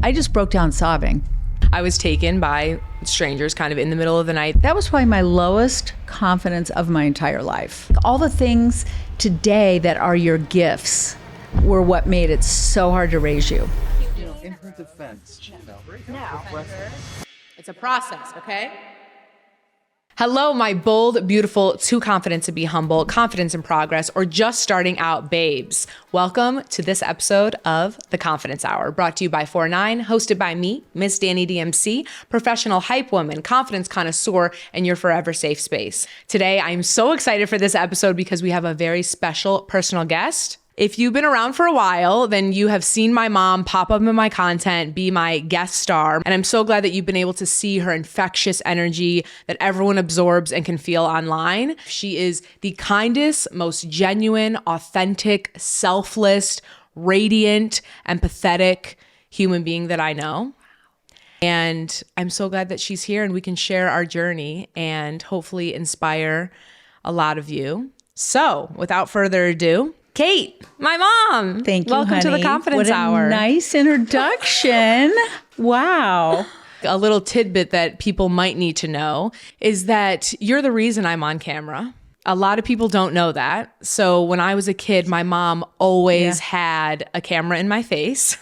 I just broke down sobbing. I was taken by strangers kind of in the middle of the night. That was probably my lowest confidence of my entire life. All the things today that are your gifts were what made it so hard to raise you. In her defense, It's a process, okay? Hello, my bold, beautiful, too confident to be humble, confidence in progress, or just starting out babes. Welcome to this episode of The Confidence Hour, brought to you by 49, hosted by me, Miss Dani DMC, professional hype woman, confidence connoisseur, and your forever safe space. Today, I'm so excited for this episode because we have a very special personal guest. If you've been around for a while, then you have seen my mom pop up in my content, be my guest star. And I'm so glad that you've been able to see her infectious energy that everyone absorbs and can feel online. She is the kindest, most genuine, authentic, selfless, radiant, empathetic human being that I know. And I'm so glad that she's here and we can share our journey and hopefully inspire a lot of you. So without further ado, Kate, my mom. Thank you, Welcome honey. to the Confidence What a Hour. nice introduction. Wow. A little tidbit that people might need to know is that you're the reason I'm on camera. A lot of people don't know that. So when I was a kid, my mom always had a camera in my face.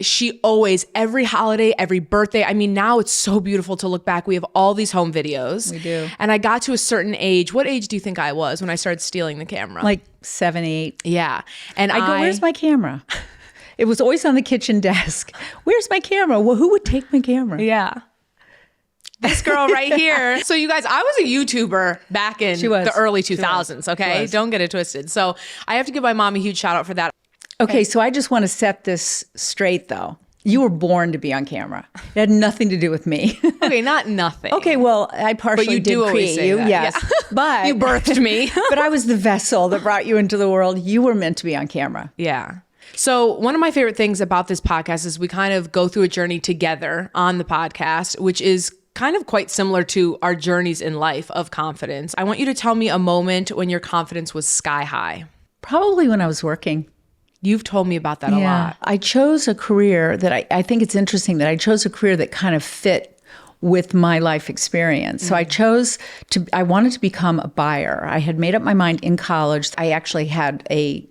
She always, every holiday, every birthday. I mean, now it's so beautiful to look back. We have all these home videos. We do. And I got to a certain age. What age do you think I was when I started stealing the camera? Like 7, 8. Yeah. And I go, where's my camera? It was always on the kitchen desk. Where's my camera? Well, who would take my camera? Yeah. This girl right here. So you guys, I was a YouTuber back in the early 2000s, okay? Don't get it twisted. So I have to give my mom a huge shout out for that. Okay, so I just want to set this straight, though. You were born to be on camera. It had nothing to do with me. Okay, not nothing. Okay, well, I partially did create you, yes. Yeah. But You birthed me. but I was the vessel that brought you into the world. You were meant to be on camera. Yeah. So one of my favorite things about this podcast is we kind of go through a journey together on the podcast, which is kind of quite similar to our journeys in life of confidence. I want you to tell me a moment when your confidence was sky high. Probably when I was working. You've told me about that a lot. I chose a career that I think it's interesting that I chose a career that kind of fit with my life experience. So I wanted to become a buyer. I had made up my mind in college. I actually had a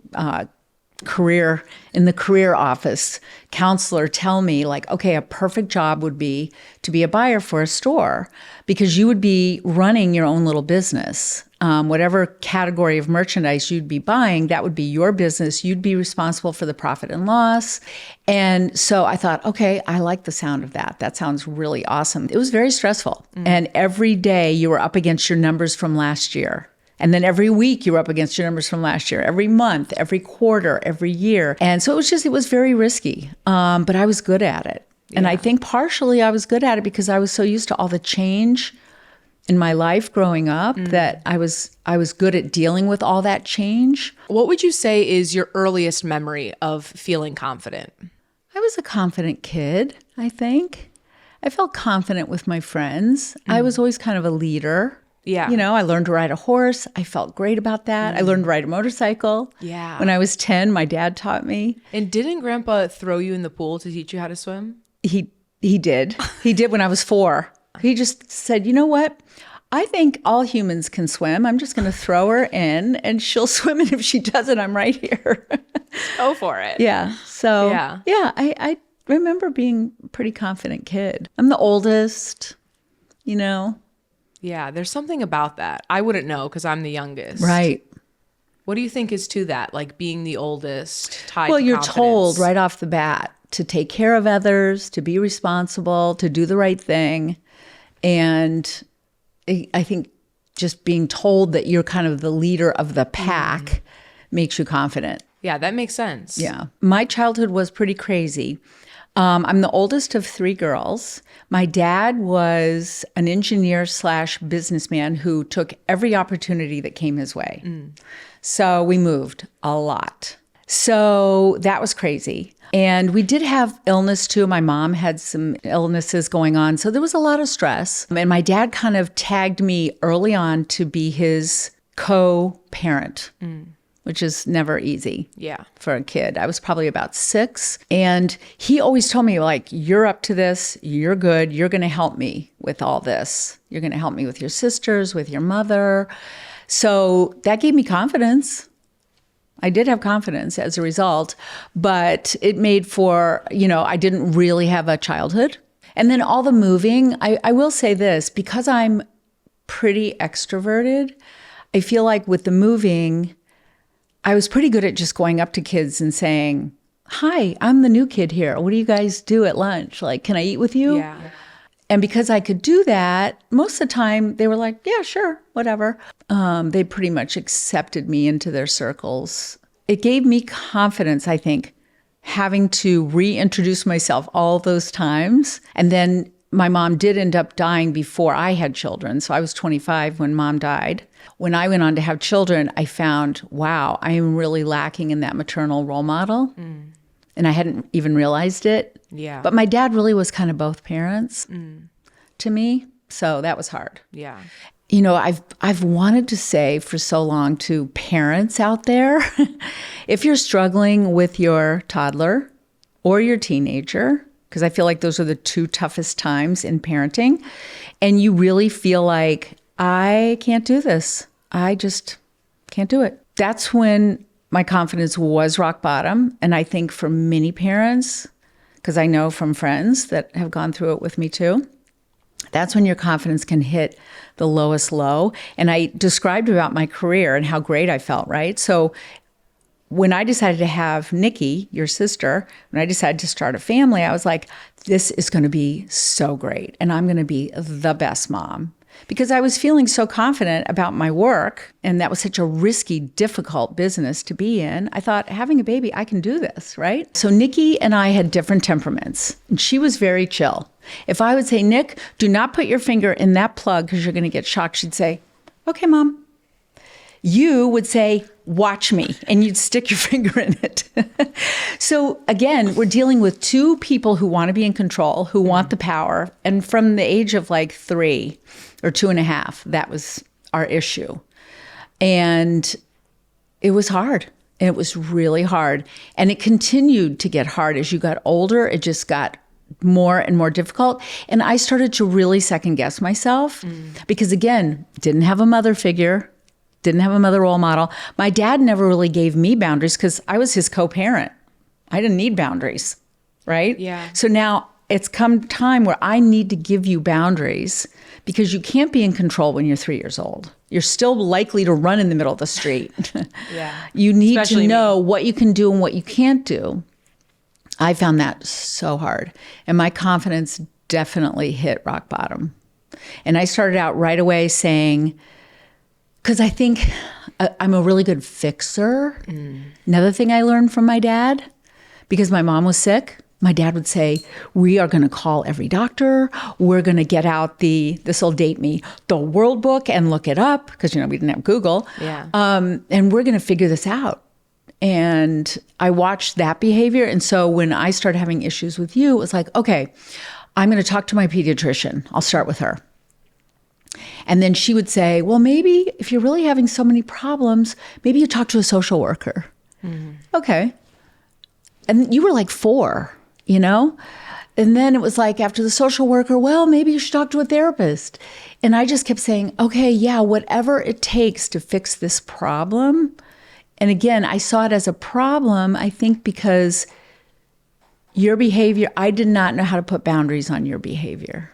career in the career office counselor tell me like, okay, a perfect job would be to be a buyer for a store because you would be running your own little business. Whatever category of merchandise you'd be buying, that would be your business. You'd be responsible for the profit and loss. And so I thought, okay, I like the sound of that. That sounds really awesome. It was very stressful. And every day you were up against your numbers from last year. And then every week you were up against your numbers from last year, every month, every quarter, every year. And so it was very risky, but I was good at it. And I think partially I was good at it because I was so used to all the change in my life growing up that I was good at dealing with all that change. What would you say is your earliest memory of feeling confident? I was a confident kid, I think. I felt confident with my friends. I was always kind of a leader. Yeah. You know, I learned to ride a horse. I felt great about that. I learned to ride a motorcycle. Yeah. When I was 10, my dad taught me. And didn't Grandpa throw you in the pool to teach you how to swim? He did. He did when I was 4. He just said, you know what? I think all humans can swim. I'm just going to throw her in and she'll swim. And if she doesn't, I'm right here. Go for it. Yeah. So, I remember being a pretty confident kid. I'm the oldest, you know. Yeah, there's something about that. I wouldn't know because I'm the youngest. Right. What do you think is to that, like being the oldest tied Well, to you're confidence? told right off the bat to take care of others, to be responsible, to do the right thing. And I think just being told that you're kind of the leader of the pack makes you confident. Yeah, that makes sense. Yeah. My childhood was pretty crazy. I'm the oldest of 3 girls. My dad was an engineer / businessman who took every opportunity that came his way. So we moved a lot. So that was crazy. And we did have illness too. My mom had some illnesses going on. So there was a lot of stress. And my dad kind of tagged me early on to be his co-parent. which is never easy. Yeah. For a kid. I was probably about 6. And he always told me, like, you're up to this. You're good. You're going to help me with all this. You're going to help me with your sisters, with your mother. So that gave me confidence. I did have confidence as a result, but it made for, I didn't really have a childhood. And then all the moving, I will say this, because I'm pretty extroverted, I feel like with the moving, I was pretty good at just going up to kids and saying, hi, I'm the new kid here. What do you guys do at lunch? Like, can I eat with you? Yeah. And because I could do that, most of the time they were like, yeah, sure, whatever. They pretty much accepted me into their circles. It gave me confidence, I think, having to reintroduce myself all those times. And then my mom did end up dying before I had children. So I was 25 when mom died. When I went on to have children, I found, wow, I am really lacking in that maternal role model. And I hadn't even realized it. Yeah. But my dad really was kind of both parents to me. So that was hard. Yeah. I've wanted to say for so long to parents out there, if you're struggling with your toddler or your teenager, because I feel like those are the 2 toughest times in parenting, and you really feel like, I can't do this. I just can't do it. That's when my confidence was rock bottom. And I think for many parents, because I know from friends that have gone through it with me too, that's when your confidence can hit the lowest low. And I described about my career and how great I felt, right? So when I decided to have Nikki, your sister, when I decided to start a family, I was like, this is going to be so great. And I'm going to be the best mom. Because I was feeling so confident about my work, and that was such a risky, difficult business to be in. I thought, having a baby, I can do this, right? So Nikki and I had different temperaments, and she was very chill. If I would say, Nick, do not put your finger in that plug because you're going to get shocked, she'd say, okay, Mom. You would say, watch me, and you'd stick your finger in it. So again, we're dealing with 2 people who want to be in control, who want the power. And from the age of like 3 or 2.5, that was our issue. And it was hard. It was really hard. And it continued to get hard as you got older. It just got more and more difficult. And I started to really second guess myself because, again, didn't have a mother figure. Didn't have a mother role model. My dad never really gave me boundaries because I was his co-parent. I didn't need boundaries, right? Yeah. So now it's come time where I need to give you boundaries because you can't be in control when you're 3 years old. You're still likely to run in the middle of the street. Yeah. You need Especially to know what you can do and what you can't do. I found that so hard. And my confidence definitely hit rock bottom. And I started out right away saying, because I think I'm a really good fixer. Another thing I learned from my dad, because my mom was sick, my dad would say, we are going to call every doctor. We're going to get out this will date me, the World Book and look it up, because, we didn't have Google. Yeah. And we're going to figure this out. And I watched that behavior. And so when I started having issues with you, it was like, okay, I'm going to talk to my pediatrician. I'll start with her. And then she would say, well, maybe if you're really having so many problems, maybe you talk to a social worker. Okay. And you were like 4, And then it was like after the social worker, well, maybe you should talk to a therapist. And I just kept saying, okay, yeah, whatever it takes to fix this problem. And again, I saw it as a problem, I think, because your behavior, I did not know how to put boundaries on your behavior.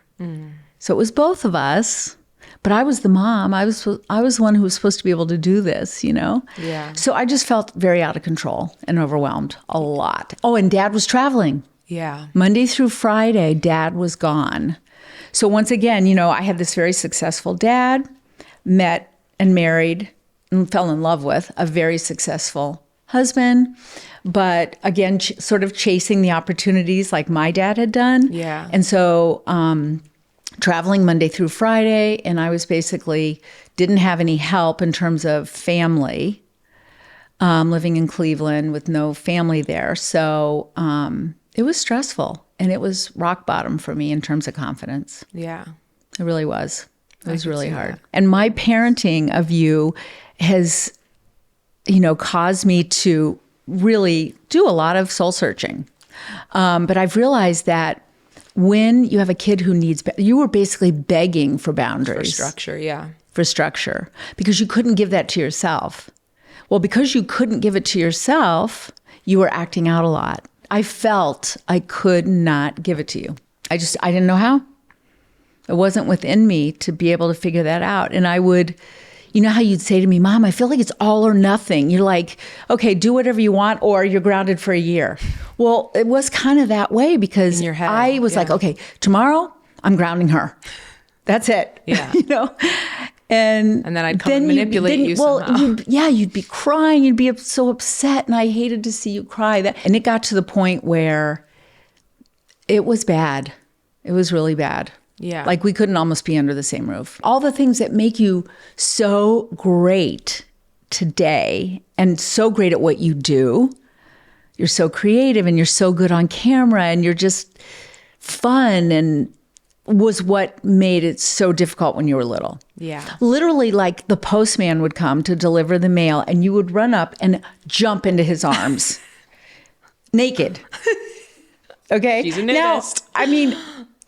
So it was both of us. But I was the mom. I was the one who was supposed to be able to do this, Yeah. So I just felt very out of control and overwhelmed a lot. Oh, and Dad was traveling. Yeah. Monday through Friday, Dad was gone. So once again, I had this very successful dad, met and married and fell in love with a very successful husband. But again, sort of chasing the opportunities like my dad had done. Yeah. And so traveling Monday through Friday, and I was basically didn't have any help in terms of family, living in Cleveland with no family there. So it was stressful, and it was rock bottom for me in terms of confidence. Yeah. It really was. It was really hard. that. And my parenting of you has caused me to really do a lot of soul searching. But I've realized that when you have a kid who needs, you were basically begging for boundaries. For structure, yeah. For structure, because you couldn't give that to yourself. Well, because you couldn't give it to yourself, you were acting out a lot. I felt I could not give it to you. I didn't know how. It wasn't within me to be able to figure that out. And I would, you know how you'd say to me, Mom, I feel like it's all or nothing. You're like, okay, do whatever you want or you're grounded for a year. Well, it was kind of that way because in your head, I was like, okay, tomorrow I'm grounding her. That's it. Yeah. And then I'd come and manipulate you somehow. You'd be crying. You'd be so upset. And I hated to see you cry. And it got to the point where it was bad. It was really bad. Yeah. Like we couldn't almost be under the same roof. All the things that make you so great today and so great at what you do. You're so creative and you're so good on camera and you're just fun and was what made it so difficult when you were little. Yeah. Literally, like the postman would come to deliver the mail and you would run up and jump into his arms. Naked. Okay? She's a nudist. Now, I mean,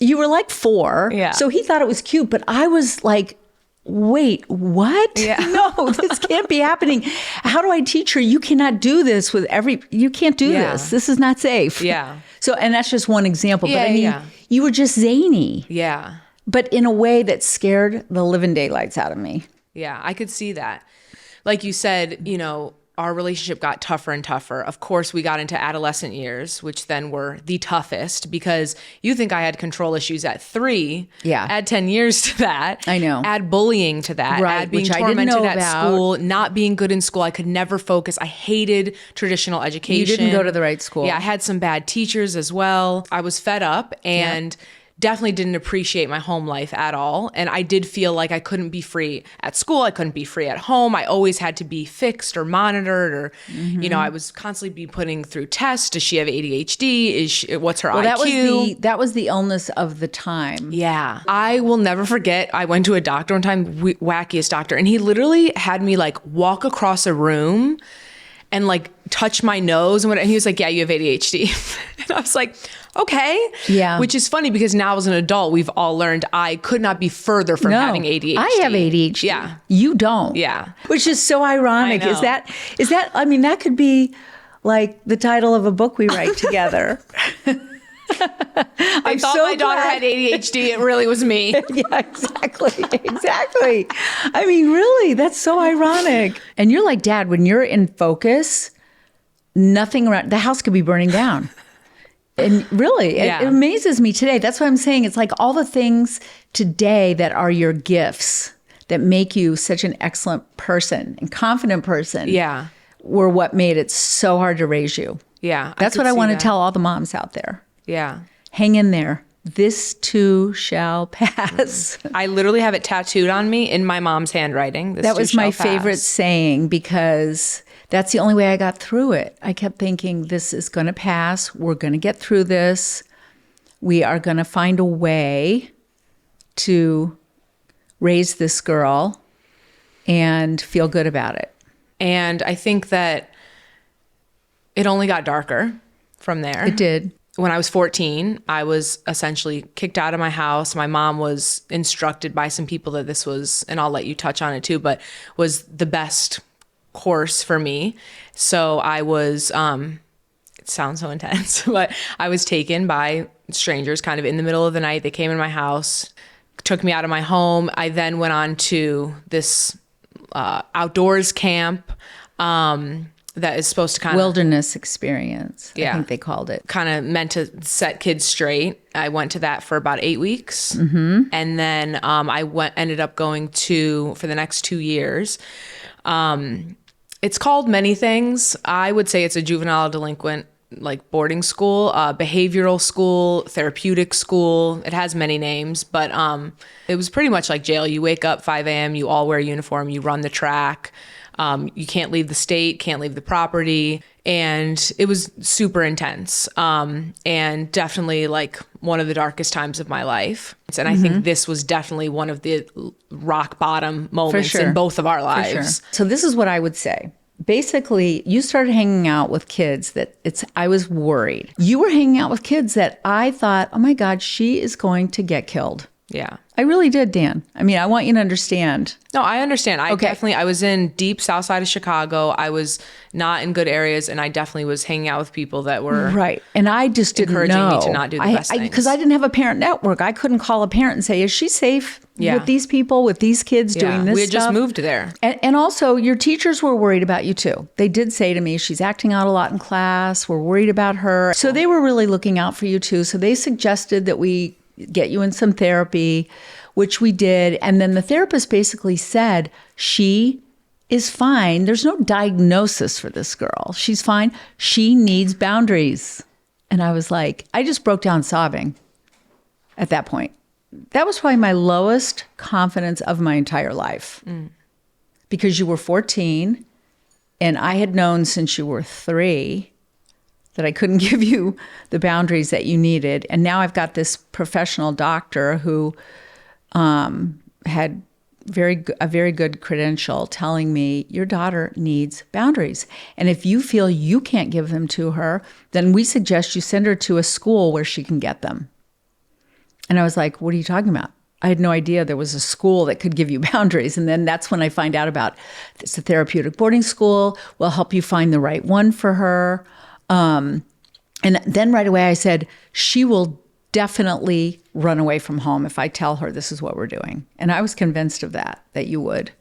you were like 4. Yeah. So he thought it was cute, but I was like, wait, what? Yeah. No, this can't be happening. How do I teach her? You cannot do this with you can't do this. This is not safe. Yeah. So, and that's just one example. Yeah, but I mean, you were just zany. Yeah. But in a way that scared the living daylights out of me. Yeah, I could see that. Like you said, our relationship got tougher and tougher. Of course, we got into adolescent years, which then were the toughest because you think I had control issues at 3. Yeah. Add 10 years to that. I know. Add bullying to that. Right, Add being which I didn't tormented know at about. school, not being good in school. I could never focus. I hated traditional education. You didn't go to the right school. Yeah, I had some bad teachers as well. I was fed up and definitely didn't appreciate my home life at all. And I did feel like I couldn't be free at school. I couldn't be free at home. I always had to be fixed or monitored or, I was constantly be putting through tests. Does she have ADHD? What's her IQ? That was the illness of the time. Yeah. I will never forget. I went to a doctor one time, wackiest doctor, and he literally had me like walk across a room and like touch my nose and he was like, yeah, you have ADHD. And I was like, okay. Yeah. Which is funny because now as an adult, we've all learned I could not be further from having ADHD. I have ADHD. Yeah. You don't. Yeah. Which is so ironic. I know. Is that, I mean, that could be like the title of a book we write together. I thought my daughter had ADHD. It really was me. Yeah, exactly. Exactly. I mean, really, that's so ironic. And you're like, Dad, when you're in focus, nothing around, the house could be burning down. And really, it amazes me today. That's what I'm saying. It's like all the things today that are your gifts that make you such an excellent person and confident person. Yeah. Were what made it so hard to raise you. Yeah. That's what I want to tell all the moms out there. Yeah. Hang in there. This too shall pass. I literally have it tattooed on me in my mom's handwriting. That was my favorite saying because that's the only way I got through it. I kept thinking, this is going to pass. We're going to get through this. We are going to find a way to raise this girl and feel good about it. And I think that it only got darker from there. It did. When I was 14, I was essentially kicked out of my house. My mom was instructed by some people that this was, and I'll let you touch on it too, but was the best course for me. So I was, it sounds so intense, but I was taken by strangers kind of in the middle of the night. They came in my house, took me out of my home. I then went on to this outdoors camp that is supposed to kind of wilderness experience. Yeah. I think they called it. Kind of meant to set kids straight. I went to that for about 8 weeks. Mm-hmm. And then I ended up going to, for the next 2 years, it's called many things. I would say it's a juvenile delinquent like boarding school, behavioral school, therapeutic school. It has many names, but it was pretty much like jail. You wake up 5 a.m., you all wear a uniform, you run the track. You can't leave the state, can't leave the property. And it was super intense. And definitely like one of the darkest times of my life. And I think this was definitely one of the rock bottom moments in both of our lives. So this is what I would say. basically you started hanging out with kids I was worried. You were hanging out with kids that I thought, oh my God, she is going to get killed. Yeah. I really did, Dan. I mean, I want you to understand. No, I understand. I was in deep south side of Chicago. I was not in good areas, and I definitely was hanging out with people that were right. And I just didn't encouraging know. me to not do the best things. Because I didn't have a parent network. I couldn't call a parent and say, is she safe with these people, with these kids doing this We had stuff? just moved there. And also, your teachers were worried about you too. They did say to me, she's acting out a lot in class. We're worried about her. So they were really looking out for you too. So they suggested that we get you in some therapy, which we did. And then the therapist basically said, she is fine. There's no diagnosis for this girl. She's fine. She needs boundaries. And I was like, I just broke down sobbing at that point. That was probably my lowest confidence of my entire life. Because you were 14 and I had known since you were 3 that I couldn't give you the boundaries that you needed. And now I've got this professional doctor who had a very good credential telling me, your daughter needs boundaries. And if you feel you can't give them to her, then we suggest you send her to a school where she can get them. And I was like, what are you talking about? I had no idea there was a school that could give you boundaries. And then that's when I find out about it's a therapeutic boarding school. We'll help you find the right one for her. And then right away I said, she will definitely run away from home if I tell her this is what we're doing. And I was convinced of that you would.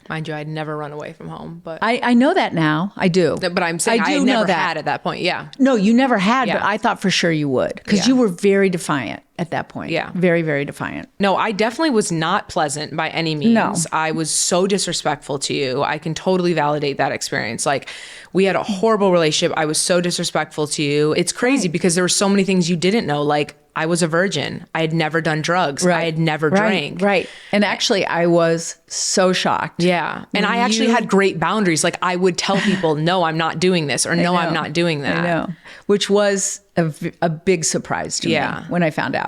Mind you, I'd never run away from home, but I know that now. I do. But I'm saying I never had at that point. Yeah. No, you never had, but I thought for sure you would because you were very defiant at that point. Yeah. Very, very defiant. No, I definitely was not pleasant by any means. No. I was so disrespectful to you. I can totally validate that experience. Like, we had a horrible relationship. I was so disrespectful to you. It's crazy because there were so many things you didn't know. Like, I was a virgin. I had never done drugs. I had never drank. Right. And actually, I was so shocked. Yeah. And I actually had great boundaries. Like, I would tell people, no, I'm not doing this, or no, I'm not doing that. I know. Which was a big surprise to me when I found out.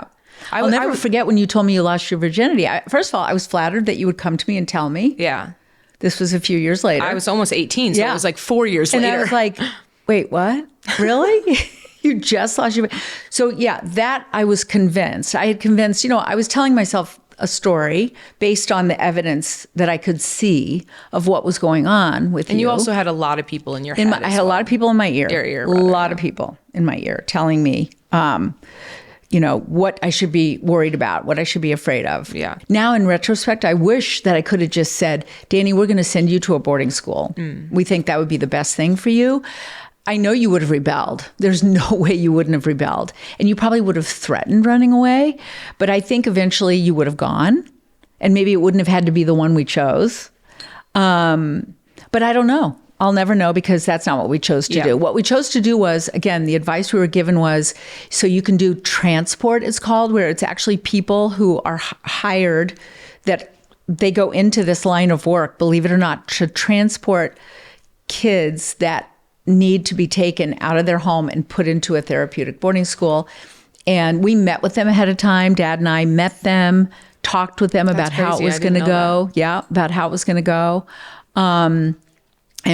I'll never forget when you told me you lost your virginity. First of all, I was flattered that you would come to me and tell me. Yeah. This was a few years later. I was almost 18, so it was like 4 years later. And I was like, wait, what? Really? You just lost your... So yeah, that I was convinced. I had convinced, I was telling myself a story based on the evidence that I could see of what was going on with you. And you also had a lot of people in your head. I had a lot of people in my ear. Your ear, a lot of people in my ear telling me, what I should be worried about, what I should be afraid of. Yeah. Now, in retrospect, I wish that I could have just said, Dani, we're going to send you to a boarding school. We think that would be the best thing for you. I know you would have rebelled. There's no way you wouldn't have rebelled. And you probably would have threatened running away. But I think eventually you would have gone. And maybe it wouldn't have had to be the one we chose. But I don't know. I'll never know because that's not what we chose to do. What we chose to do was, again, the advice we were given was, so you can do transport, it's called, where it's actually people who are hired that they go into this line of work, believe it or not, to transport kids that need to be taken out of their home and put into a therapeutic boarding school. And we met with them ahead of time. Dad and I met them, talked with them about how it was going to go. Yeah, about how it was going to go. And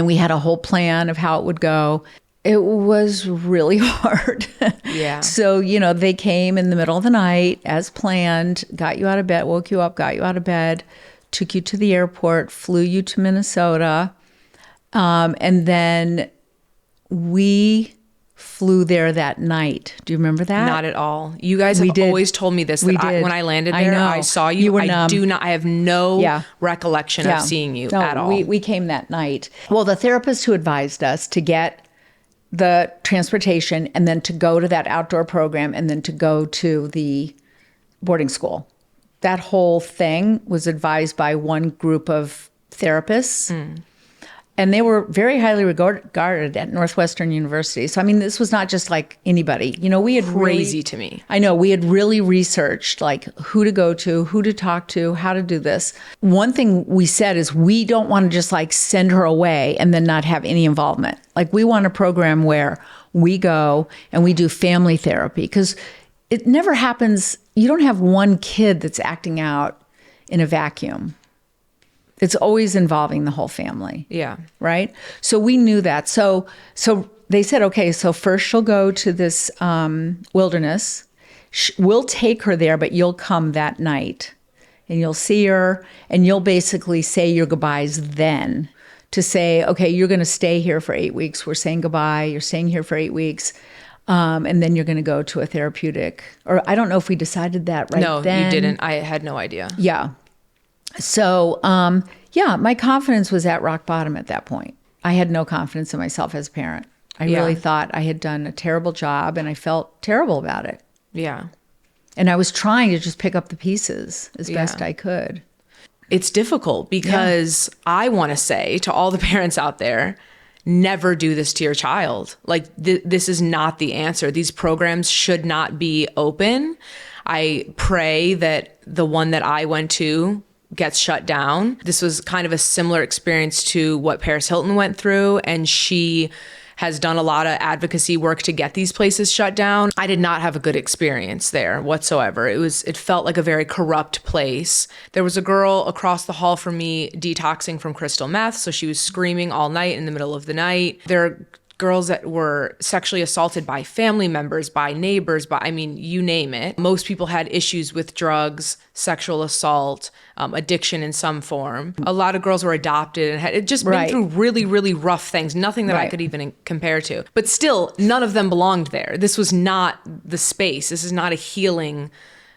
we had a whole plan of how it would go. It was really hard. Yeah. So, they came in the middle of the night as planned, got you out of bed, woke you up, got you out of bed, took you to the airport, flew you to Minnesota. And then we flew there that night. Do you remember that? Not at all. You guys have always told me this. When I landed there, I saw you. You were numb. I have no recollection of seeing you at all. We came that night. Well, the therapist who advised us to get the transportation and then to go to that outdoor program and then to go to the boarding school. That whole thing was advised by one group of therapists. And they were very highly regarded at Northwestern University. So, this was not just like anybody. We had crazy to me. I know. We had really researched like who to go to, who to talk to, how to do this. One thing we said is we don't want to just like send her away and then not have any involvement. Like we want a program where we go and we do family therapy because it never happens. You don't have one kid that's acting out in a vacuum. It's always involving the whole family. Yeah. Right? So we knew that. So they said, okay, so first she'll go to this wilderness. We'll take her there, but you'll come that night and you'll see her and you'll basically say your goodbyes then to say, okay, you're going to stay here for 8 weeks. We're saying goodbye. You're staying here for 8 weeks. And then you're going to go to a therapeutic, or I don't know if we decided that right No, then. you didn't. I had no idea. Yeah. So, my confidence was at rock bottom at that point. I had no confidence in myself as a parent. I really thought I had done a terrible job and I felt terrible about it. Yeah. And I was trying to just pick up the pieces as best I could. It's difficult because I want to say to all the parents out there, never do this to your child. Like this is not the answer. These programs should not be open. I pray that the one that I went to gets shut down. This was kind of a similar experience to what Paris Hilton went through, and she has done a lot of advocacy work to get these places shut down. I did not have a good experience there whatsoever. It felt like a very corrupt place. There was a girl across the hall from me detoxing from crystal meth, so she was screaming all night in the middle of the night. There are girls that were sexually assaulted by family members, by neighbors, you name it. Most people had issues with drugs, sexual assault, addiction in some form. A lot of girls were adopted and had just been through really, really rough things, nothing that I could even compare to. But still, none of them belonged there. This was not the space. This is not a healing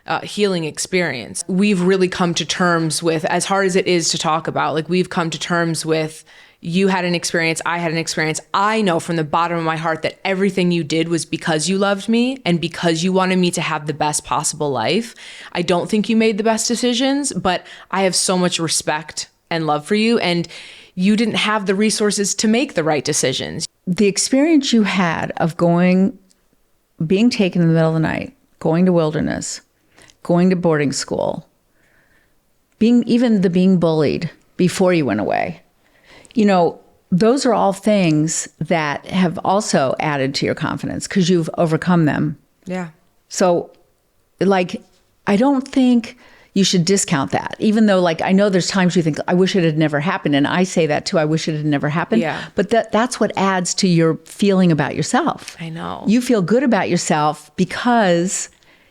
experience. We've really come to terms with, as hard as it is to talk about, like we've come to terms with, you had an experience, I had an experience. I know from the bottom of my heart that everything you did was because you loved me and because you wanted me to have the best possible life. I don't think you made the best decisions, but I have so much respect and love for you, and you didn't have the resources to make the right decisions. The experience you had of being taken in the middle of the night, going to wilderness, going to boarding school, being bullied before you went away. Those are all things that have also added to your confidence because you've overcome them. Yeah. So, I don't think you should discount that, even though, I know there's times you think, I wish it had never happened. And I say that too. I wish it had never happened. Yeah. But that's what adds to your feeling about yourself. I know. You feel good about yourself because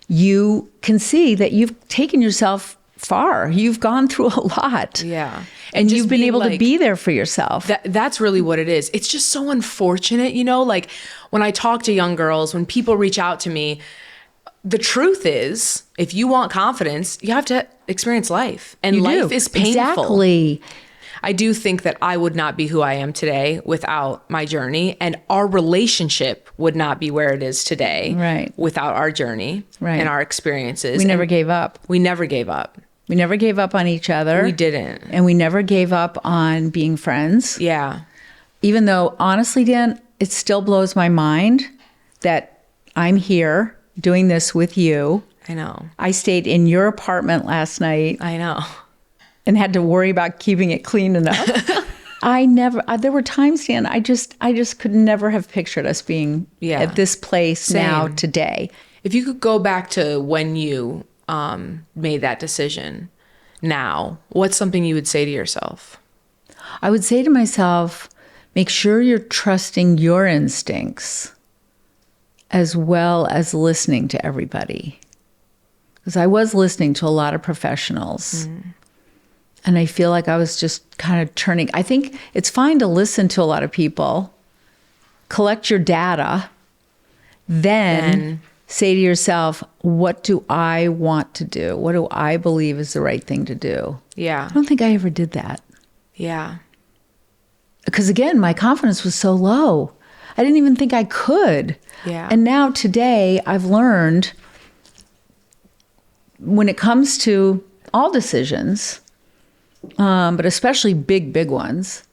you can see that you've taken yourself far. You've gone through a lot. Yeah. And you've been able to be there for yourself. That's really what it is. It's just so unfortunate, when I talk to young girls, when people reach out to me, the truth is, if you want confidence, you have to experience life. And life is painful. Exactly. I do think that I would not be who I am today without my journey, and our relationship would not be where it is today without our journey and our experiences. We never gave up. We never gave up. We never gave up on each other. We didn't. And we never gave up on being friends. Yeah. Even though, honestly, Dan, it still blows my mind that I'm here doing this with you. I know. I stayed in your apartment last night. I know. And had to worry about keeping it clean enough. There were times, Dan, I just could never have pictured us being at this place now today. If you could go back to when you made that decision now, what's something you would say to yourself? I would say to myself, make sure you're trusting your instincts as well as listening to everybody. Because I was listening to a lot of professionals. And I feel like I was just kind of turning. I think it's fine to listen to a lot of people, collect your data, then say to yourself, what do I want to do? What do I believe is the right thing to do? Yeah. I don't think I ever did that. Yeah. Because again, my confidence was so low. I didn't even think I could. Yeah. And now today I've learned when it comes to all decisions, but especially big ones,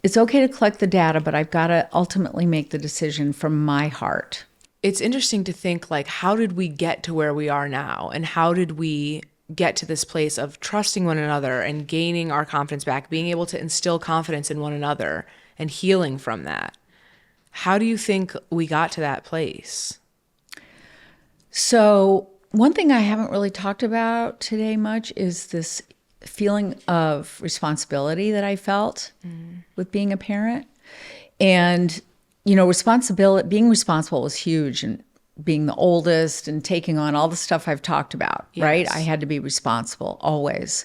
it's okay to collect the data, but I've got to ultimately make the decision from my heart. It's interesting to think, how did we get to where we are now? And how did we get to this place of trusting one another and gaining our confidence back, being able to instill confidence in one another and healing from that? How do you think we got to that place? So one thing I haven't really talked about today much is this feeling of responsibility that I felt with being a parent. And, you know, being responsible was huge, and being the oldest and taking on all the stuff I've talked about, right? I had to be responsible always.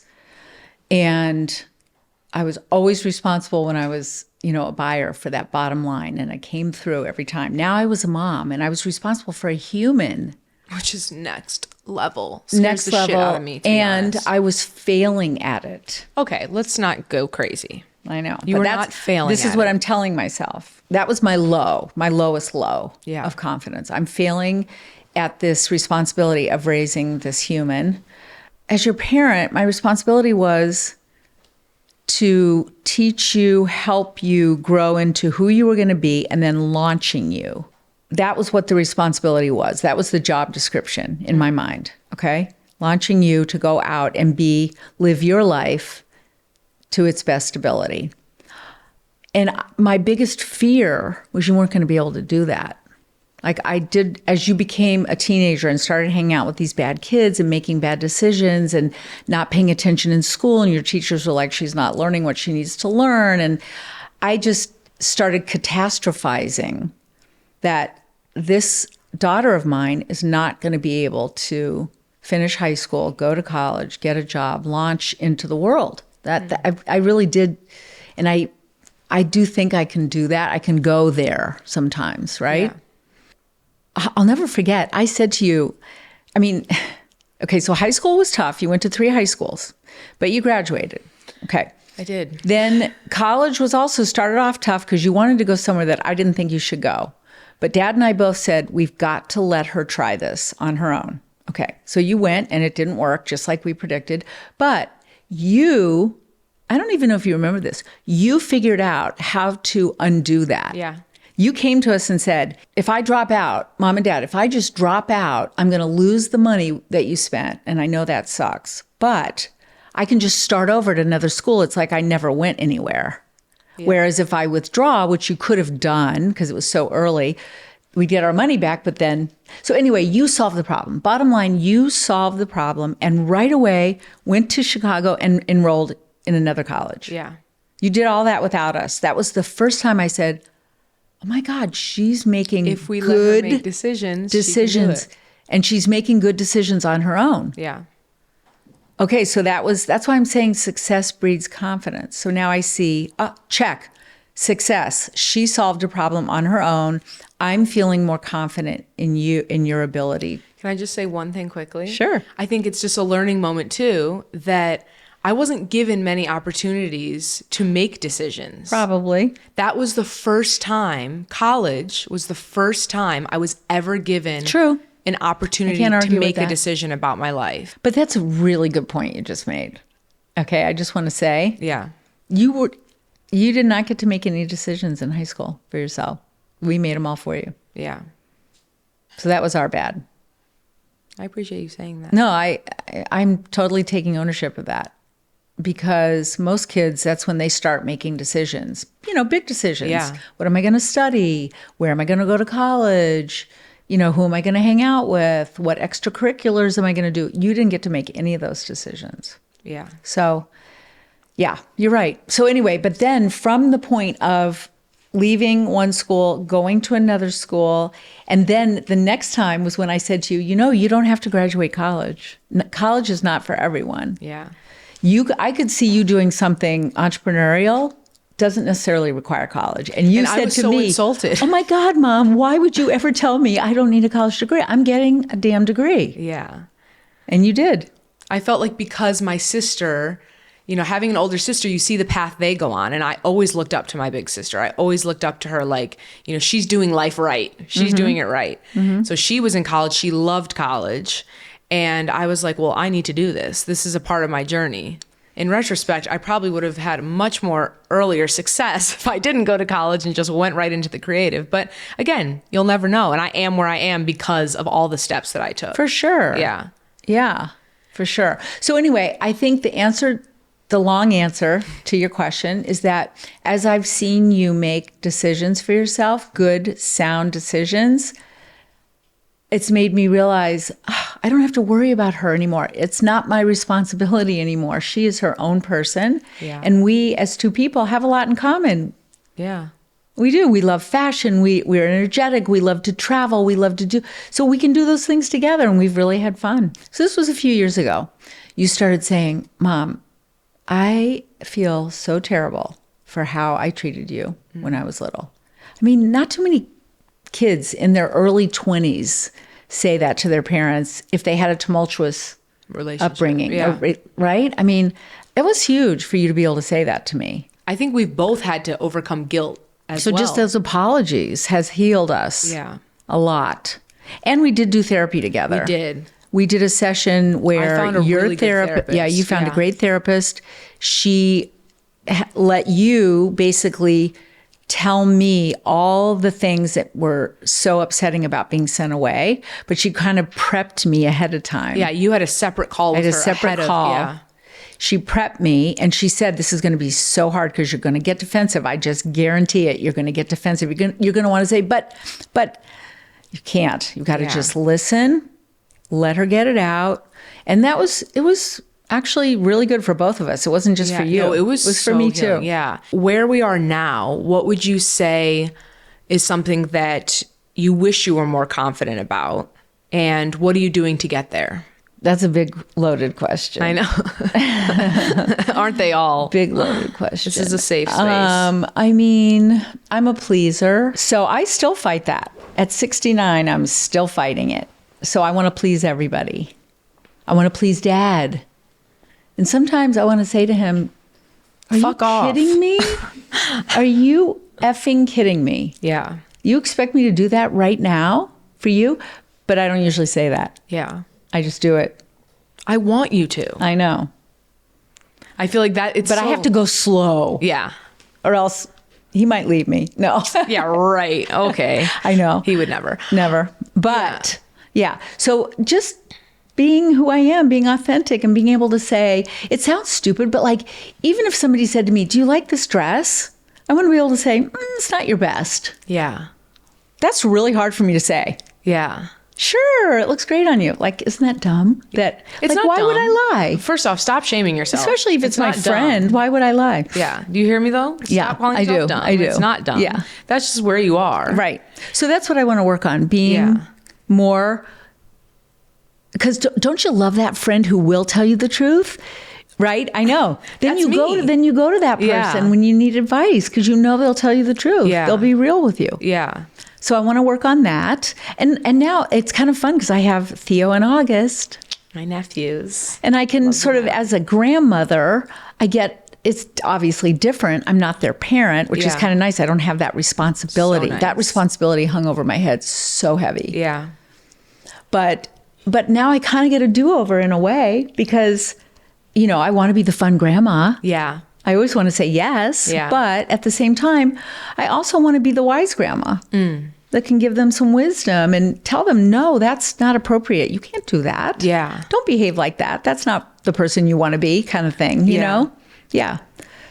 And I was always responsible when I was, you know, a buyer for that bottom line, and I came through every time. Now I was a mom, and I was responsible for a human. Which is next level. Scares Next the level. shit out of me, to be And honest. I was failing at it. Okay, let's not go crazy. I know. You but were that's- not failing This is at what it. I'm telling myself. That was my lowest low Yeah. of confidence. I'm failing at this responsibility of raising this human. As your parent, my responsibility was to teach you, help you grow into who you were going to be, and then launching you. That was what the responsibility was. That was the job description in my mind, okay? Launching you to go out and live your life to its best ability. And my biggest fear was you weren't going to be able to do that. Like I did, as you became a teenager and started hanging out with these bad kids and making bad decisions and not paying attention in school, and your teachers were like, she's not learning what she needs to learn. And I just started catastrophizing that this daughter of mine is not going to be able to finish high school, go to college, get a job, launch into the world. I really did. And I do think I can do that. I can go there sometimes, right? Yeah. I'll never forget. I said to you, I mean, okay, so high school was tough. You went to 3 high schools, but you graduated. Okay. I did. Then college was also started off tough because you wanted to go somewhere that I didn't think you should go. But Dad and I both said, we've got to let her try this on her own. Okay. So you went and it didn't work just like we predicted. But I don't even know if you remember this, you figured out how to undo that. Yeah. You came to us and said, if I drop out, Mom and Dad, if I just drop out, I'm going to lose the money that you spent. And I know that sucks, but I can just start over at another school. It's like I never went anywhere. Yeah. Whereas if I withdraw, which you could have done because it was so early, we'd get our money back. But then, so anyway, you solved the problem. Bottom line, you solved the problem and right away went to Chicago and enrolled in another college. Yeah. You did all that without us. That was the first time I said, oh my God, she's making If we good let her make decisions, she can do it. And she's making good decisions on her own. Yeah. Okay, so that's why I'm saying success breeds confidence. So now I see, check, success. She solved a problem on her own. I'm feeling more confident in you, in your ability. Can I just say one thing quickly? Sure. I think it's just a learning moment too, that I wasn't given many opportunities to make decisions. Probably. That was the first time, college was the first time I was ever given True. an opportunity can't to argue with make a that. decision about my life. But that's a really good point you just made. Okay, I just want to say, Yeah. you did not get to make any decisions in high school for yourself. We made them all for you. Yeah. So that was our bad. I appreciate you saying that. No, I'm totally taking ownership of that. Because most kids, that's when they start making decisions, big decisions. Yeah. What am I going to study? Where am I going to go to college? Who am I going to hang out with? What extracurriculars am I going to do? You didn't get to make any of those decisions. Yeah. So, yeah, you're right. So anyway, but then from the point of leaving one school, going to another school, and then the next time was when I said to you, you don't have to graduate college. College is not for everyone. Yeah. I could see you doing something entrepreneurial, doesn't necessarily require college. And you said I was to so me, insulted. oh my God, Mom, why would you ever tell me I don't need a college degree? I'm getting a damn degree. Yeah. And you did. I felt like because my sister, having an older sister, you see the path they go on. And I always looked up to my big sister. I always looked up to her like, she's doing life right. She's doing it right. So she was in college. She loved college. And I was like, well, I need to do this. This is a part of my journey. In retrospect, I probably would have had much more earlier success if I didn't go to college and just went right into the creative. But again, you'll never know. And I am where I am because of all the steps that I took. For sure. Yeah. Yeah, for sure. So anyway, I think the long answer to your question is that as I've seen you make decisions for yourself, good, sound decisions, it's made me realize I don't have to worry about her anymore. It's not my responsibility anymore. She is her own person. Yeah. And we as two people have a lot in common. Yeah. We do. We love fashion. We're energetic. We love to travel. We love to do. So we can do those things together, and we've really had fun. So this was a few years ago. You started saying, Mom, I feel so terrible for how I treated you when I was little. I mean, not too many kids in their early 20s say that to their parents if they had a tumultuous Relationship. upbringing, Yeah. right? I mean, it was huge for you to be able to say that to me. I think we've both had to overcome guilt as So well. just those apologies has healed us a lot. And we did do therapy together. We did. We did a session where I found a your really good therapist. Yeah, you found a Yeah. great therapist. She let you basically tell me all the things that were so upsetting about being sent away, but she kind of prepped me ahead of time. Yeah, you had a separate call with I had her a separate ahead of- call. yeah. She prepped me and she said, this is going to be so hard because you're going to get defensive. I just guarantee it. You're going to get defensive. You're going to want to say, but you can't. You've got to just listen, let her get it out. And it was actually really good for both of us. It wasn't just for you. No, it was for so me healing. too. Yeah. Where we are now, what would you say is something that you wish you were more confident about? And what are you doing to get there? That's a big loaded question. I know. Aren't they all? Big loaded question. This is a safe space. I mean, I'm a pleaser. So I still fight that. At 69, I'm still fighting it. So I want to please everybody. I want to please Dad. And sometimes I want to say to him, are Fuck you off. kidding me? Are you effing kidding me? Yeah. You expect me to do that right now for you? But I don't usually say that. Yeah. I just do it. I want you to. I know. I feel like that it's But I have to go slow. Yeah. Or else he might leave me. No. Yeah, right. Okay. I know. He would never. Never. But yeah. So just being who I am, being authentic and being able to say, it sounds stupid, but like, even if somebody said to me, do you like this dress? I want to be able to say, it's not your best. Yeah. That's really hard for me to say. Yeah. Sure, it looks great on you. Like, isn't that dumb? It's not why dumb. would I lie? First off, stop shaming yourself. Especially if it's my not dumb. friend. Why would I lie? Yeah. Do you hear me though? Yeah, Stop calling I yourself do. dumb. I do. It's not dumb. Yeah. That's just where you are. Right. So that's what I want to work on, being more, because don't you love that friend who will tell you the truth? Right? I know. Then That's you go to that person Yeah. when you need advice because you know they'll tell you the truth. Yeah. They'll be real with you. Yeah. So I want to work on that. And now it's kind of fun because I have Theo and August. My nephews. And I can sort of, as a grandmother, it's obviously different. I'm not their parent, which is Yeah. kind of nice. I don't have that responsibility. So nice. That responsibility hung over my head so heavy. Yeah. But now I kind of get a do-over in a way because, I want to be the fun grandma. Yeah. I always want to say yes. Yeah. But at the same time, I also want to be the wise grandma that can give them some wisdom and tell them, no, that's not appropriate. You can't do that. Yeah. Don't behave like that. That's not the person you want to be, kind of thing, you know? Yeah.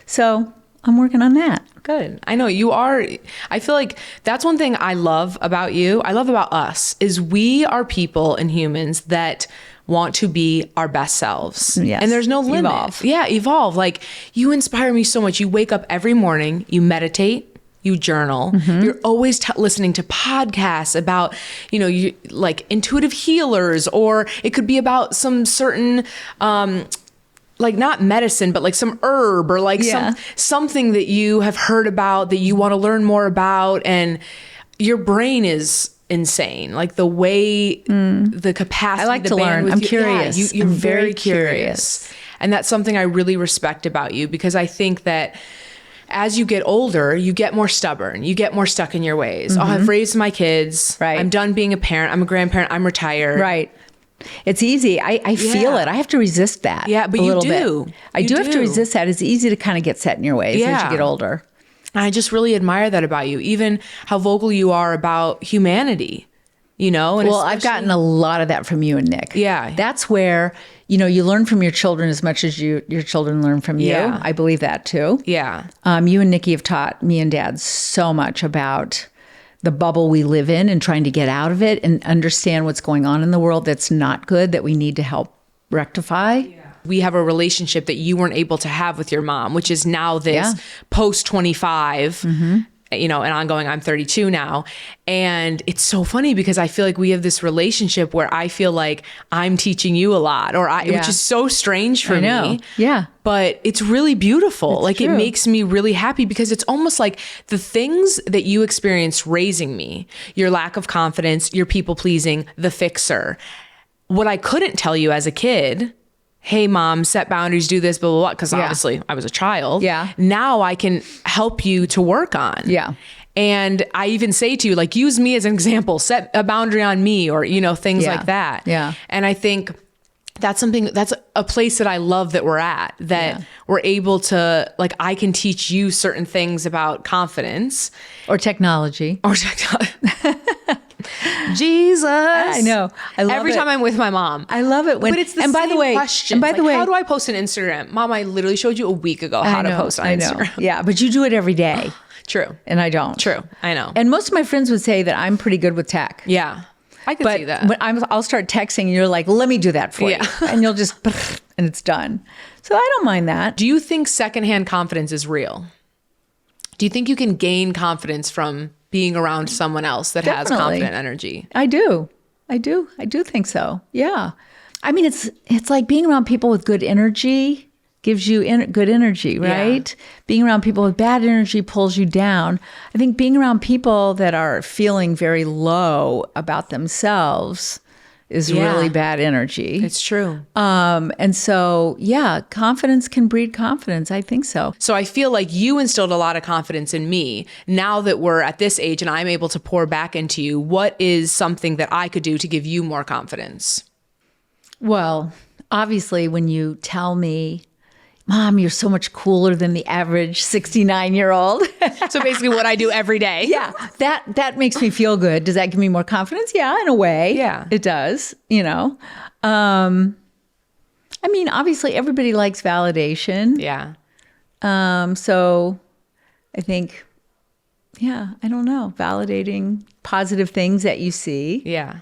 So I'm working on that. Good. I know you are. I feel like that's one thing I love about you. I love about us is we are people and humans that want to be our best selves. Yes. And there's no limit. Evolve. Yeah, evolve. Like you inspire me so much. You wake up every morning, you meditate, you journal. You're always listening to podcasts about, you like intuitive healers, or it could be about some certain like not medicine, but like some herb or like something that you have heard about that you want to learn more about. And your brain is insane. Like the way, the capacity, I like the to learn. bandwidth, I'm curious. You're I'm very very curious. And that's something I really respect about you, because I think that as you get older, you get more stubborn. You get more stuck in your ways. I've raised my kids. Right. I'm done being a parent. I'm a grandparent. I'm retired. Right. It's easy. I feel it. I have to resist that. Yeah, but a you little do. bit. I You do have to do. resist that. It's easy to kind of get set in your ways as Yeah. you get older. I just really admire that about you. Even how vocal you are about humanity, And Well, I've gotten a lot of that from you and Nick. Yeah. That's where, you learn from your children as much as your children learn from you. Yeah. I believe that too. Yeah. You and Nikki have taught me and Dad so much about the bubble we live in and trying to get out of it and understand what's going on in the world that's not good, that we need to help rectify. We have a relationship that you weren't able to have with your mom, which is now this post 25, and ongoing. I'm 32 now. And it's so funny because I feel like we have this relationship where I feel like I'm teaching you a lot, which is so strange for me. Yeah. But it's really beautiful. It makes me really happy because it's almost like the things that you experienced raising me, your lack of confidence, your people pleasing, the fixer. What I couldn't tell you as a kid, hey, mom, set boundaries, do this, blah, blah, blah, because obviously I was a child. Yeah. Now I can help you to work on. Yeah. And I even say to you, like, use me as an example, set a boundary on me or, things like that. Yeah. And I think that's a place that I love that we're at, that we're able to, like, I can teach you certain things about confidence. Or technology. Jesus. I know. I love Every time I'm with my mom. I love it. But it's the same question. By the way, how do I post an Instagram? Mom, I literally showed you a week ago how to post on Instagram. Yeah, but you do it every day. True. And I don't. True. I know. And most of my friends would say that I'm pretty good with tech. Yeah. I could see that. But I'll start texting and you're like, let me do that for you. And you'll just, and it's done. So I don't mind that. Do you think secondhand confidence is real? Do you think you can gain confidence from being around someone else that has confident energy? I do. I do think so. Yeah. I mean, it's like being around people with good energy gives you good energy, right? Yeah. Being around people with bad energy pulls you down. I think being around people that are feeling very low about themselves is really bad energy. It's true. And so, confidence can breed confidence. I think so. So I feel like you instilled a lot of confidence in me. Now that we're at this age and I'm able to pour back into you, what is something that I could do to give you more confidence? Well, obviously, when you tell me, Mom, you're so much cooler than the average 69-year-old. So basically what I do every day. Yeah, that makes me feel good. Does that give me more confidence? Yeah, in a way. Yeah. It does, I mean, obviously everybody likes validation. Yeah. So I think, I don't know, validating positive things that you see. Yeah.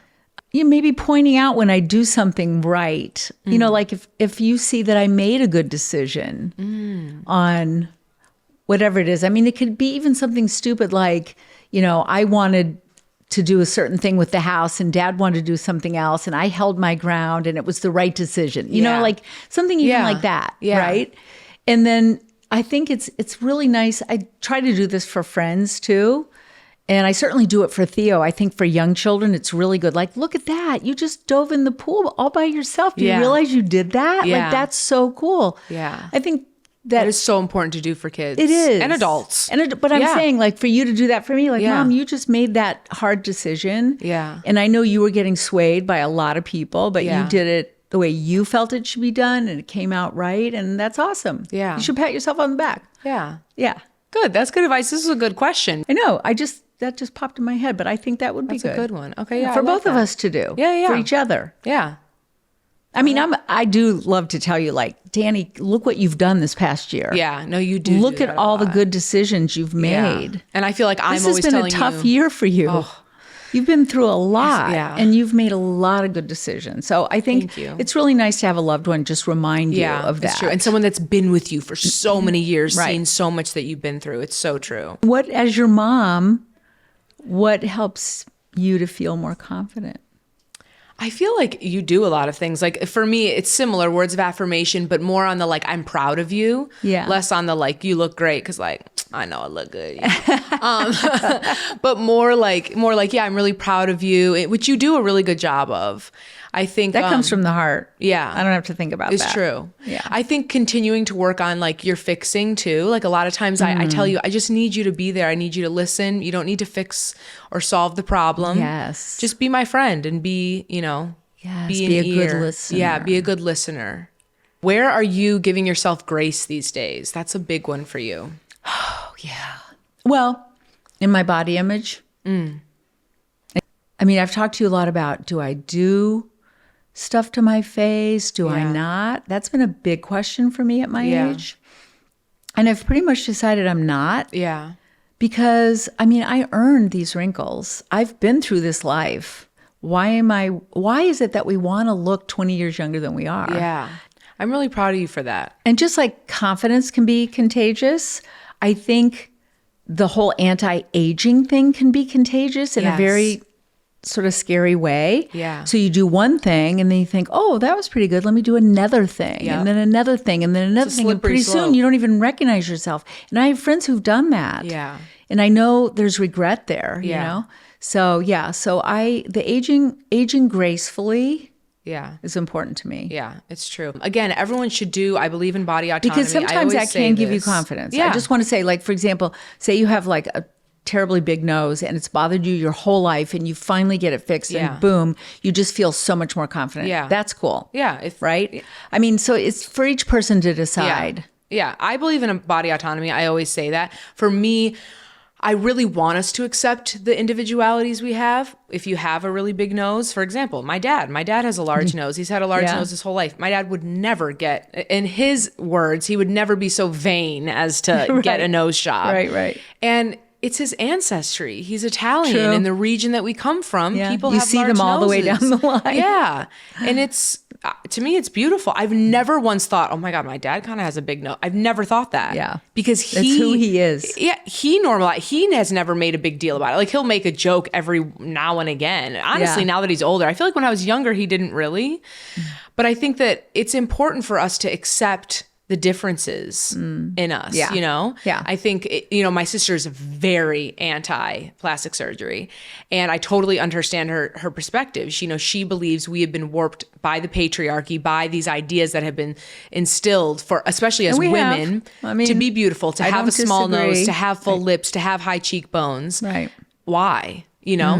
You maybe pointing out when I do something right, like if you see that I made a good decision on whatever it is. I mean, it could be even something stupid like, I wanted to do a certain thing with the house and Dad wanted to do something else and I held my ground and it was the right decision, like something even like that. Yeah. Right. And then I think it's really nice. I try to do this for friends too. And I certainly do it for Theo. I think for young children, it's really good. Like, look at that. You just dove in the pool all by yourself. Do you realize you did that? Yeah. Like, that's so cool. Yeah. I think that is so important to do for kids. It is. And adults. But I'm saying, like, for you to do that for me, like, Yeah. Mom, you just made that hard decision. Yeah. And I know you were getting swayed by a lot of people, but you did it the way you felt it should be done and it came out right. And that's awesome. Yeah. You should pat yourself on the back. Yeah. Yeah. Good. That's good advice. This is a good question. I know. That just popped in my head, but I think that would be good. That's a good one. Okay, yeah. For both of us to do. Yeah. For each other. Yeah. I mean, I do love to tell you, like, Dani, look what you've done this past year. Yeah. No, you do. Look at all the good decisions you've made. Yeah. And I feel like I'm always telling you. This has been a tough year for you. Oh. You've been through a lot. Yeah. And you've made a lot of good decisions. So I think it's really nice to have a loved one just remind you of that. It's true. And someone that's been with you for so many years, seen so much that you've been through. It's so true. What, as your mom, what helps you to feel more confident? I feel like you do a lot of things. Like for me, it's similar, words of affirmation, but more on the like, I'm proud of you. Yeah. Less on the like, you look great. Cause like, I know I look good. But more like, yeah, I'm really proud of you, which you do a really good job of. I think that comes from the heart. Yeah. I don't have to think about that. It's true. Yeah. I think continuing to work on like your fixing too. Like a lot of times I tell you, I just need you to be there. I need you to listen. You don't need to fix or solve the problem. Yes. Just be my friend and be, be a good listener. Yeah. Be a good listener. Where are you giving yourself grace these days? That's a big one for you. Oh, yeah. Well, in my body image. I mean, I've talked to you a lot about, do I do stuff to my face? Do I not? That's been a big question for me at my age. And I've pretty much decided I'm not. Yeah. Because, I mean, I earned these wrinkles. I've been through this life. Why is it that we want to look 20 years younger than we are? Yeah. I'm really proud of you for that. And just like confidence can be contagious, I think the whole anti-aging thing can be contagious in a very sort of scary way. Yeah. So you do one thing and then you think, oh, that was pretty good. Let me do another thing. Yep. And then another thing and then another thing. And pretty soon you don't even recognize yourself. And I have friends who've done that. Yeah. And I know there's regret there, you know? So the aging gracefully is important to me. Yeah, it's true. Again, everyone should do, I believe in body autonomy. Because sometimes that can give you confidence. Yeah. I just want to say, like, for example, say you have like a terribly big nose and it's bothered you your whole life and you finally get it fixed and boom, you just feel so much more confident. Yeah. That's cool. Yeah. Right? I mean, so it's for each person to decide. Yeah. I believe in a body autonomy. I always say that. For me, I really want us to accept the individualities we have. If you have a really big nose, for example, my dad has a large nose. He's had a large nose his whole life. My dad would never get, in his words, he would never be so vain as to get a nose job. Right. And it's his ancestry. He's Italian. True. In the region that we come from, people you have see large them all the way down noses. the line. Yeah. And it's, to me, it's beautiful. I've never once thought, oh my God, my dad kind of has a big nose. I've never thought that. Yeah. Because that's who he is. Yeah. He has never made a big deal about it. Like he'll make a joke every now and again. Honestly, now that he's older, I feel like when I was younger, he didn't really. But I think that it's important for us to accept the differences in us, you know? Yeah. I think, my sister's very anti-plastic surgery and I totally understand her perspective. She believes we have been warped by the patriarchy, by these ideas that have been instilled for, especially as women, to be beautiful, to have a small nose, to have full lips, to have high cheekbones. Right. Why?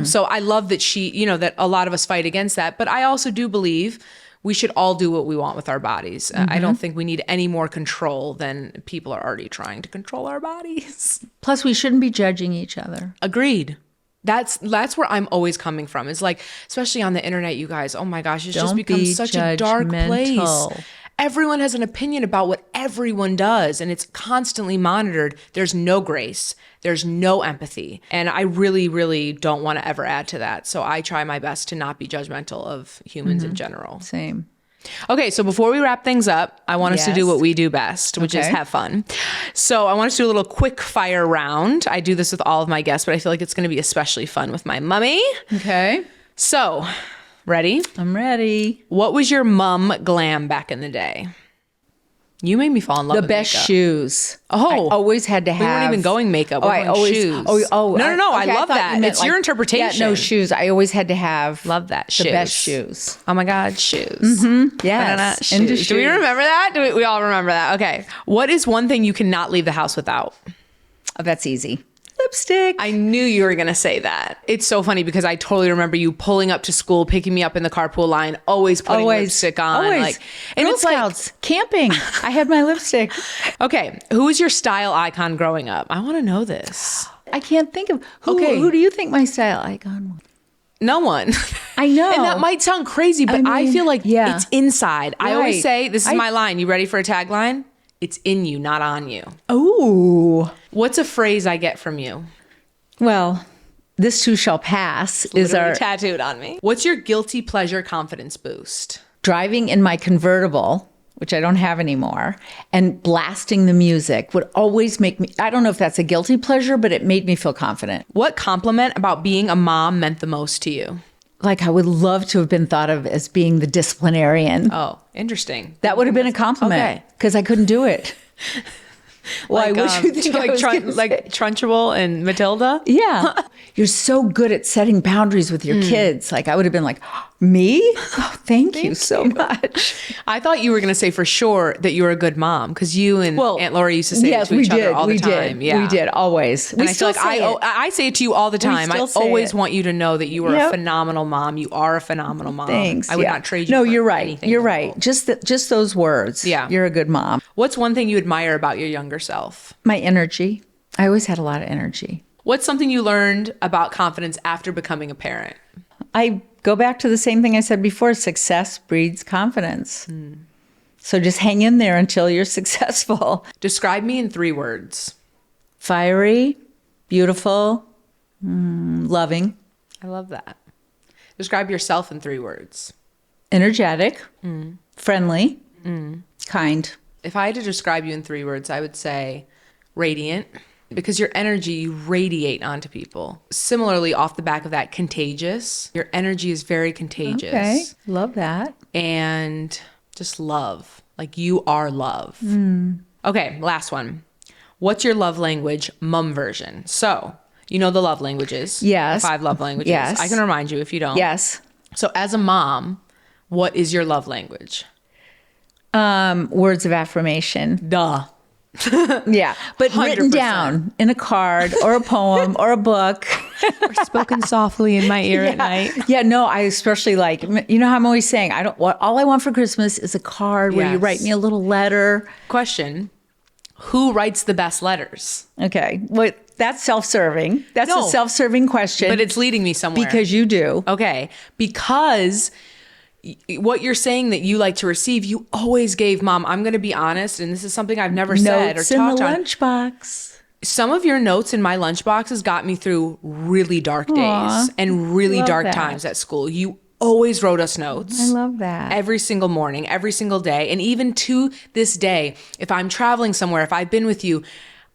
So I love that that a lot of us fight against that. But I also do believe we should all do what we want with our bodies. I don't think we need any more control than people are already trying to control our bodies. Plus, we shouldn't be judging each other. Agreed. That's where I'm always coming from. It's like, especially on the internet, you guys, oh my gosh, it's just become such a dark place. Everyone has an opinion about what everyone does, and it's constantly monitored. There's no grace. There's no empathy. And I really, really don't want to ever add to that. So I try my best to not be judgmental of humans in general. Same. Okay, so before we wrap things up, I want us to do what we do best, which is have fun. So I want us to do a little quick fire round. I do this with all of my guests, but I feel like it's going to be especially fun with my mummy. Okay. So, ready? I'm ready. What was your mum glam back in the day? You made me fall in love with best makeup. shoes. Oh. I always had to have. We weren't even going makeup. We're going shoes. No, I love that. It's your interpretation. Yeah, no, shoes. I always had to have. Love that. The best shoes. Oh my God, shoes. Yes. Into shoes. Do we remember that? We all remember that. Okay. What is one thing you cannot leave the house without? Oh, that's easy. Lipstick. I knew you were going to say that. It's so funny because I totally remember you pulling up to school, picking me up in the carpool line, always putting lipstick on. Always. And Girl it's Scouts, camping. I had my lipstick. Okay. Who was your style icon growing up? I want to know this. I can't think of. Who do you think my style icon was? No one. I know. And that might sound crazy, but I feel like it's inside. I always say, this is my line. You ready for a tagline? It's in you, not on you. Oh. What's a phrase I get from you? Well, this too shall pass is our tattooed on me. What's your guilty pleasure confidence boost? Driving in my convertible, which I don't have anymore, and blasting the music would always make me, I don't know if that's a guilty pleasure, but it made me feel confident. What compliment about being a mom meant the most to you? Like, I would love to have been thought of as being the disciplinarian. Oh, interesting. That would have been a compliment because I couldn't do it. Well, like, I wish you think like Trunchbull and Matilda. Yeah. You're so good at setting boundaries with your kids. Like, I would have been like, me? Oh, thank you so much. I thought you were going to say for sure that you were a good mom because you and Aunt Laura used to say it to each other all the time. Yeah, we did always. And I feel like I say it to you all the time. I always want you to know that you are a phenomenal mom. You are a phenomenal mom. Thanks. I would not trade you. No, for you're right. anything You're right. Just those words. Yeah, you're a good mom. What's one thing you admire about your younger self? My energy. I always had a lot of energy. What's something you learned about confidence after becoming a parent? I go back to the same thing I said before. Success breeds confidence. So just hang in there until you're successful. Describe me in 3 words. Fiery, beautiful, loving, I love that. Describe yourself in 3 words. energetic, friendly, kind. If I had to describe you in 3 words, I would say radiant, because your energy you radiate onto people. Similarly, off the back of that, contagious. Your energy is very contagious. Okay, love that. And just love. Like you are love. Okay, last one. What's your love language, mum version? So, you know the love languages. Yes. The 5 love languages. Yes. I can remind you if you don't. Yes. So as a mom, what is your love language? Words of affirmation. Duh. Yeah, but written 100%. down in a card or a poem or a book. Or spoken softly in my ear at night. Yeah, no, I especially like, you know how I'm always saying, all I want for Christmas is a card where you Yes. write me a little letter. Question. Who writes the best letters? Okay, well, that's self-serving. That's No. a self-serving question. But it's leading me somewhere. because you do. Okay. Because what you're saying that you like to receive, you always gave mom. I'm going to be honest, and this is something I've never said or Notes in talked the on. lunchbox. Some of your notes in my lunchboxes got me through really dark days and really Love dark that. times at school. You always wrote us notes. I love that. Every single morning, every single day. And even to this day, if I'm traveling somewhere, if I've been with you,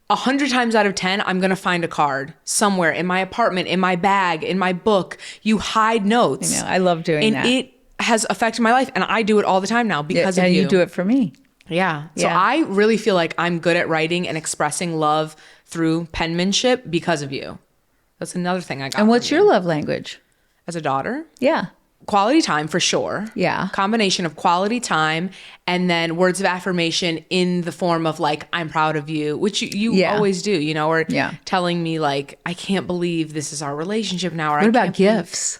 100 times out of 10, I'm going to find a card somewhere in my apartment, in my bag, in my book. You hide notes. You know, I love doing and that. it has affected my life. And I do it all the time now because of and you. you do it for me. Yeah. So Yeah. I really feel like I'm good at writing and expressing love through penmanship because of you. That's another thing I got. And what's from your you. love language? As a daughter? Yeah. Quality time for sure. Yeah. Combination of quality time and then words of affirmation in the form of like, I'm proud of you, which you Yeah. always do, you know, or Yeah. telling me like, I can't believe this is our relationship now. Or What about gifts?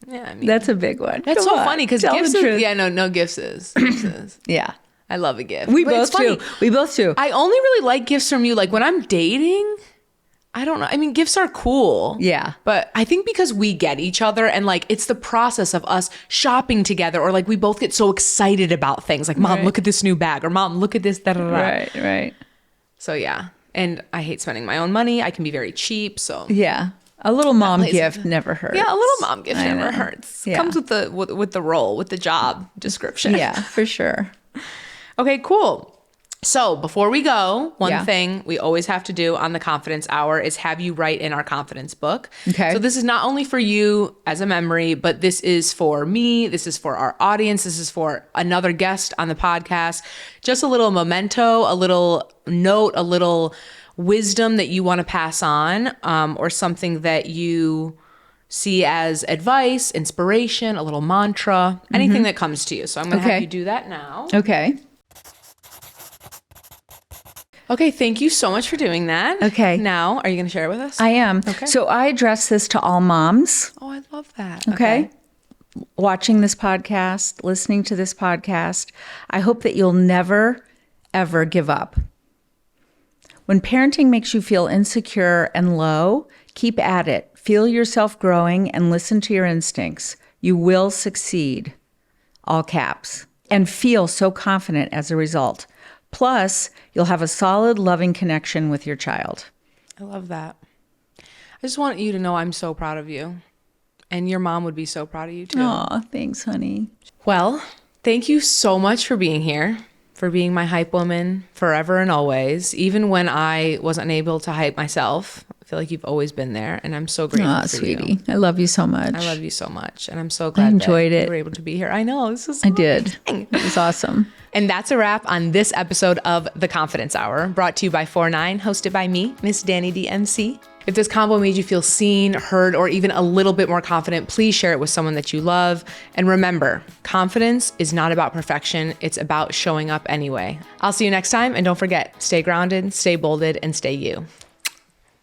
Yeah, I mean, That's a big one. that's Come so on, funny because tell gifts the is, truth. yeah, no gifts is. Gifts is. Yeah. I love a gift. We But it's both do. funny. We both do. I only really like gifts from you. Like when I'm dating, I don't know. I mean, gifts are cool. Yeah. But I think because we get each other and like it's the process of us shopping together or like we both get so excited about things like, mom, Right. look at this new bag or mom, look at this. Da, da, da. Right, right. So yeah. And I hate spending my own money. I can be very cheap. So Yeah. A little mom plays- gift never hurts. yeah, a little mom gift I never know. hurts. Yeah. Comes with the role, with the job description. Yeah, for sure. Okay, cool. So before we go, one Yeah. thing we always have to do on the confidence hour is have you write in our confidence book. Okay. So this is not only for you as a memory, but this is for me. This is for our audience. This is for another guest on the podcast. Just a little memento, a little note, a little wisdom that you want to pass on, or something that you see as advice, inspiration, a little mantra, anything that comes to you. So I'm going to Okay. have you do that now. Okay. Okay, thank you so much for doing that. Okay. Now, are you going to share it with us? I am. Okay. So I address this to all moms, Oh, I love that. okay? Watching this podcast, listening to this podcast. I hope that you'll never, ever give up. When parenting makes you feel insecure and low, keep at it. Feel yourself growing and listen to your instincts. You will succeed, all caps, and feel so confident as a result. Plus, you'll have a solid, loving connection with your child. I love that. I just want you to know I'm so proud of you. And your mom would be so proud of you too. Aw, thanks, honey. Well, thank you so much for being here, for being my hype woman forever and always. Even when I wasn't able to hype myself, I feel like you've always been there. And I'm so grateful Aw, for sweetie. you. I love you so much. I love you so much. And I'm so glad enjoyed that it. you were able to be here. I know. This is I did. amazing. It was awesome. And that's a wrap on this episode of The Confidence Hour, brought to you by 49, hosted by me, Miss Dani DMC. If this combo made you feel seen, heard, or even a little bit more confident, please share it with someone that you love. And remember, confidence is not about perfection. It's about showing up anyway. I'll see you next time. And don't forget, stay grounded, stay bolded, and stay you.